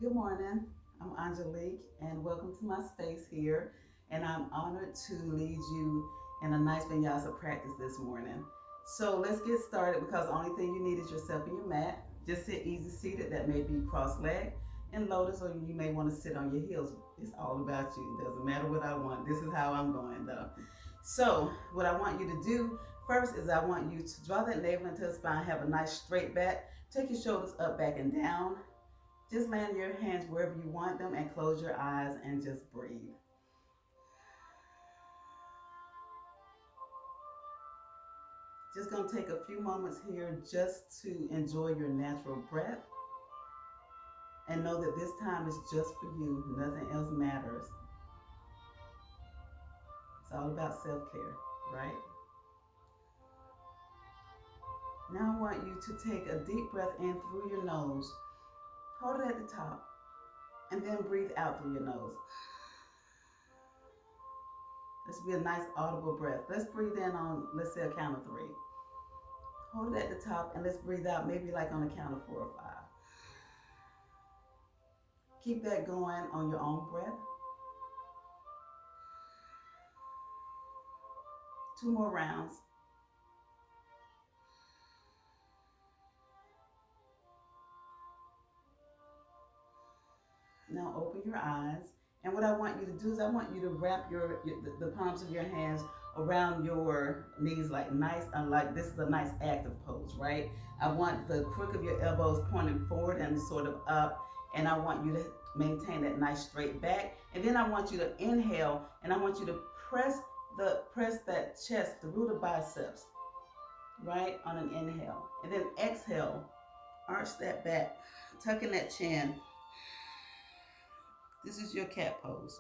Good morning. I'm Angelique, and welcome to my space here. And I'm honored to lead you in a nice vinyasa practice this morning. So let's get started because the only thing you need is yourself and your mat. Just sit easy seated, that may be cross legged in lotus, or you may want to sit on your heels. It's all about you. It doesn't matter what I want. This is how I'm going though. So, what I want you to do first is I want you to draw that navel into the spine, have a nice straight back. Take your shoulders up, back, and down. Just land your hands wherever you want them and close your eyes and just breathe. Just gonna take a few moments here just to enjoy your natural breath and know that this time is just for you. Nothing else matters. It's all about self-care, right? Now I want you to take a deep breath in through your nose. Hold it at the top and then breathe out through your nose. This will be a nice audible breath. Let's breathe in on, let's say, a count of 3. Hold it at the top and let's breathe out maybe like on a count of 4 or 5. Keep that going on your own breath. 2 more rounds. Now open your eyes. And what I want you to do is I want you to wrap the palms of your hands around your knees like nice, like this is a nice active pose, right? I want the crook of your elbows pointing forward and sort of up. And I want you to maintain that nice straight back. And then I want you to inhale and I want you to press that chest, the root of biceps, right? On an inhale. And then exhale, arch that back, tuck in that chin. This is your cat pose.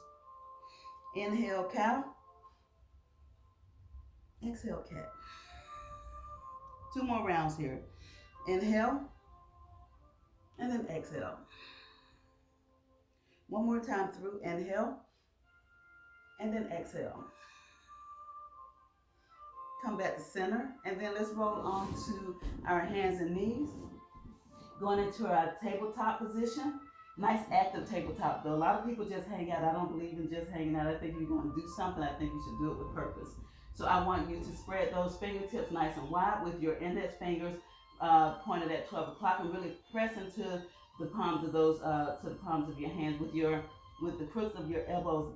Inhale, cow. Exhale, cat. 2 more rounds here. Inhale, and then exhale. 1 more time through. Inhale, and then exhale. Come back to center, and then let's roll on to our hands and knees. Going into our tabletop position. Nice active tabletop though. A lot of people just hang out. I don't believe in just hanging out. I think if you're going to do something, I think you should do it with purpose. So I want you to spread those fingertips nice and wide with your index fingers pointed at 12 o'clock and really press into the palms of those, to the palms of your hands with the crooks of your elbows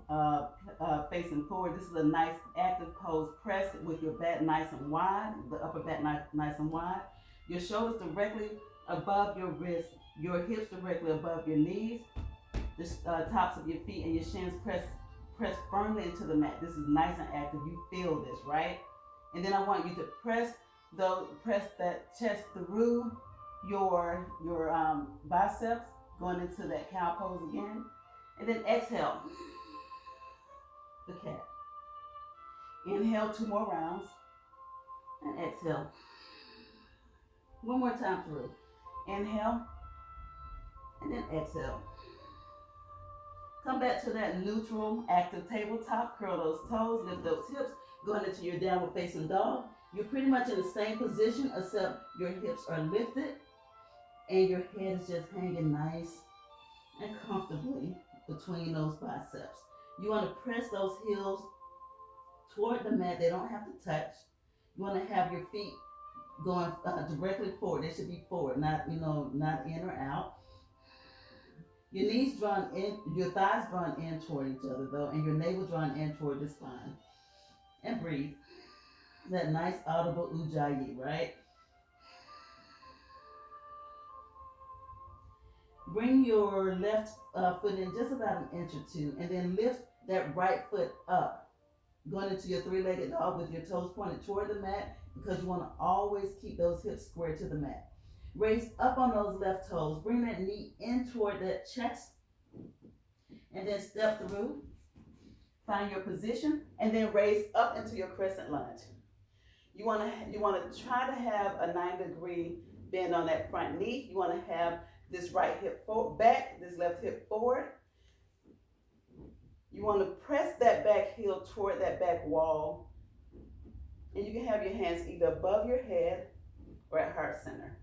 facing forward. This is a nice active pose. Press with your back nice and wide, the upper back nice and wide. Your shoulders directly above your wrist. Your hips directly above your knees, the tops of your feet and your shins press firmly into the mat. This is nice and active. You feel this, right? And then I want you to press that chest through your biceps, going into that cow pose again. And then exhale, the cat. Inhale 2 more rounds, and exhale. 1 more time through. Inhale. And then exhale. Come back to that neutral, active tabletop. Curl those toes, lift those hips, going into your downward facing dog. You're pretty much in the same position except your hips are lifted and your head is just hanging nice and comfortably between those biceps. You want to press those heels toward the mat. They don't have to touch. You want to have your feet going directly forward. They should be forward, not in or out. Your knees drawn in, your thighs drawn in toward each other though, and your navel drawn in toward the spine. And breathe. That nice audible ujjayi, right? Bring your left foot in just about an inch or 2, and then lift that right foot up, going into your 3-legged dog with your toes pointed toward the mat, because you want to always keep those hips square to the mat. Raise up on those left toes. Bring that knee in toward that chest. And then step through. Find your position. And then raise up into your crescent lunge. You want to try to have a 90-degree bend on that front knee. You want to have this right hip back, this left hip forward. You want to press that back heel toward that back wall. And you can have your hands either above your head or at heart center.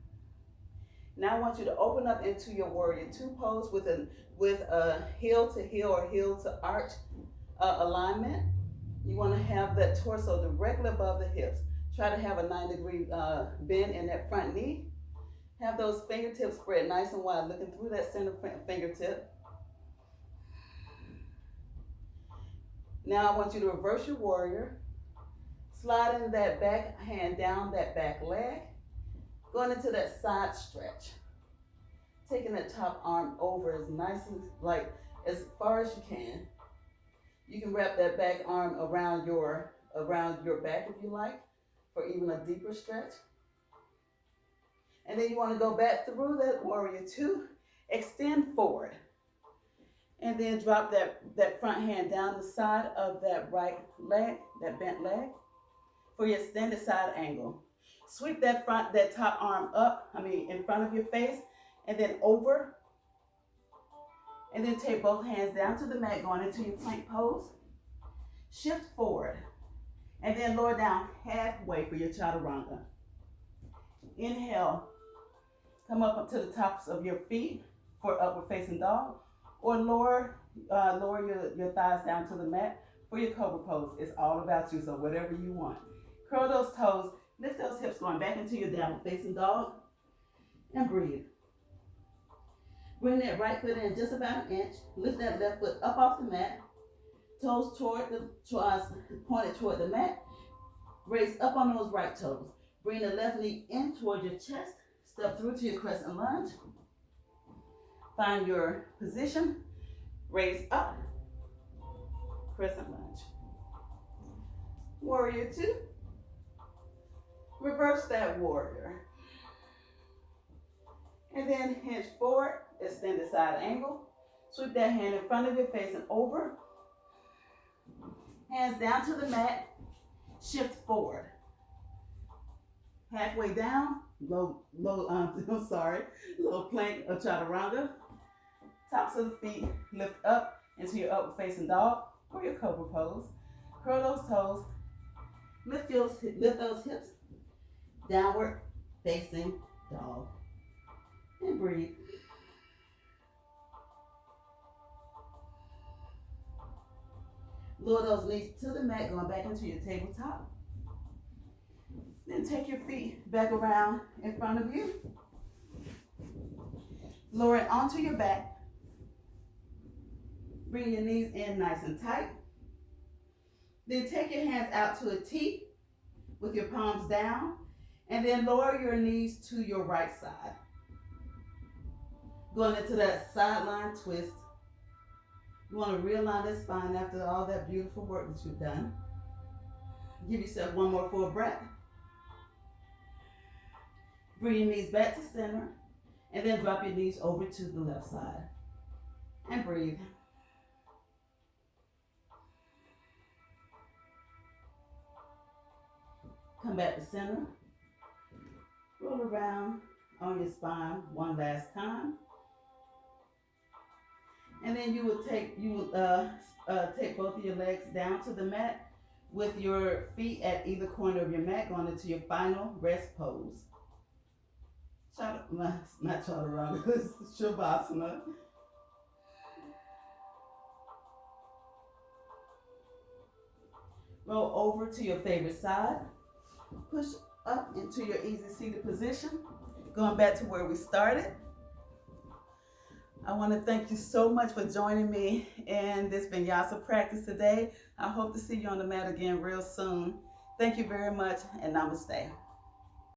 Now I want you to open up into your warrior two pose with a heel to heel or heel to arch alignment. You want to have that torso directly above the hips. Try to have a 90-degree bend in that front knee. Have those fingertips spread nice and wide, looking through that center fingertip. Now I want you to reverse your warrior. Sliding that back hand down that back leg. Going into that side stretch. Taking that top arm over as nice and like as far as you can. You can wrap that back arm around your back if you like, for even a deeper stretch. And then you want to go back through that warrior two, extend forward. And then drop that front hand down the side of that right leg, that bent leg, for your extended side angle. Sweep that top arm up, in front of your face, and then over. And then take both hands down to the mat, going into your plank pose. Shift forward. And then lower down halfway for your chaturanga. Inhale. Come up to the tops of your feet for upward facing dog. Or lower your thighs down to the mat for your cobra pose. It's all about you, so whatever you want. Curl those toes. Lift those hips going back into your downward facing dog. And breathe. Bring that right foot in just about an inch. Lift that left foot up off the mat. Toes pointed toward the mat. Raise up on those right toes. Bring the left knee in toward your chest. Step through to your crescent lunge. Find your position. Raise up. Crescent lunge. Warrior two. Reverse that warrior. And then hinge forward. Extended side angle. Sweep that hand in front of your face and over. Hands down to the mat. Shift forward. Halfway down. Low plank of chaturanga. Tops of the feet lift up into your upward facing dog or your cobra pose. Curl those toes. Lift those hips. Downward facing dog. And breathe. Lower those knees to the mat, going back into your tabletop. Then take your feet back around in front of you. Lower it onto your back. Bring your knees in nice and tight. Then take your hands out to a T with your palms down. And then lower your knees to your right side. Going into that sideline twist. You want to realign that spine after all that beautiful work that you've done. Give yourself one more full breath. Bring your knees back to center. And then drop your knees over to the left side. And breathe. Come back to center. Roll around on your spine one last time. And then you will take both of your legs down to the mat with your feet at either corner of your mat, going into your final rest pose. Not chaturanga, this is shavasana. Roll over to your favorite side. Push up into your easy seated position. Going back to where we started. I want to thank you so much for joining me in this Vinyasa practice today. I hope to see you on the mat again real soon. Thank you very much, and namaste.